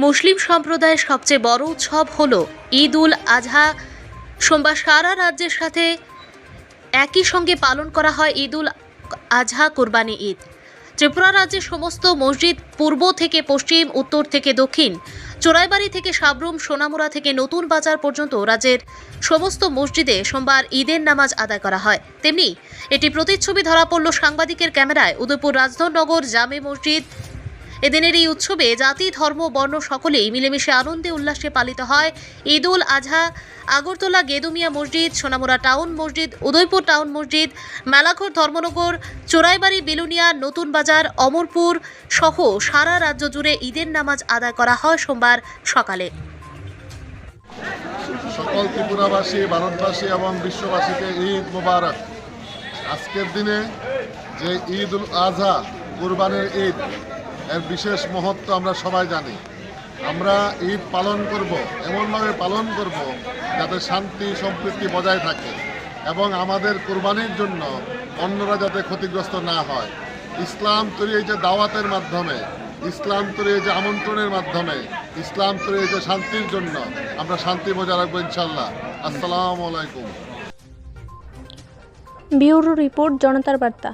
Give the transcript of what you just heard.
মুসলিম সম্প্রদায়ের সবচেয়ে বড় উৎসব হলো ঈদ উল আজহা। সোমবার সারা রাজ্যের সাথে একই সঙ্গে পালন করা হয় ঈদ উল আজহা কোরবানি ঈদ। ত্রিপুরা রাজ্যের সমস্ত মসজিদ পূর্ব থেকে পশ্চিম, উত্তর থেকে দক্ষিণ, চোরাইবাড়ি থেকে সাবরুম, সোনামুড়া থেকে নতুন বাজার পর্যন্ত রাজ্যের সমস্ত মসজিদে সোমবার ঈদের নামাজ আদায় করা হয়। তেমনি এটি প্রতিচ্ছবি ধরা পড়ল সাংবাদিকের ক্যামেরায় উদয়পুর রাজধরনগর জামে মসজিদ। এদিনের এই উৎসবে জাতি, ধর্ম, বর্ণ সকলেই মিলেমিশে আনন্দে উল্লাসে পালিত হয় ঈদ উল আজহা। আগরতলা গেদুমিয়া মসজিদ, সোনামুড়া টাউন মসজিদ, উদয়পুর টাউন মসজিদ, মেলাঘর, ধর্মনগর, চোরাইবাড়ি, বিলুনিয়া, নতুন বাজার, অমরপুর সহ সারা রাজ্য জুড়ে ঈদের নামাজ আদায় করা হয় সোমবার সকালে। সকল ত্রিপুরাবাসী, ভারতবাসী এবং বিশ্ববাসীকে ঈদ মোবারক। আজকের দিনে যে ঈদ উল আজহা কুরবানির ঈদ, এর বিশেষ মহত্ব আমরা সবাই জানি। আমরা ঈদ পালন করব, এমনভাবে পালন করব যাতে শান্তি সম্প্রীতি বজায় থাকে এবং আমাদের কুরবানির জন্য অন্যরা যাতে ক্ষতিগ্রস্ত না হয়। ইসলাম তৈরি হয়েছে দাওয়াতের মাধ্যমে, ইসলাম তৈরি হয়েছে আমন্ত্রণের মাধ্যমে, ইসলাম তৈরি হয়েছে শান্তির জন্য। আমরা শান্তি বজায় রাখবো ইনশাল্লাহ। আসসালামু আলাইকুম। ব্যুরো রিপোর্ট, জনতার বার্তা।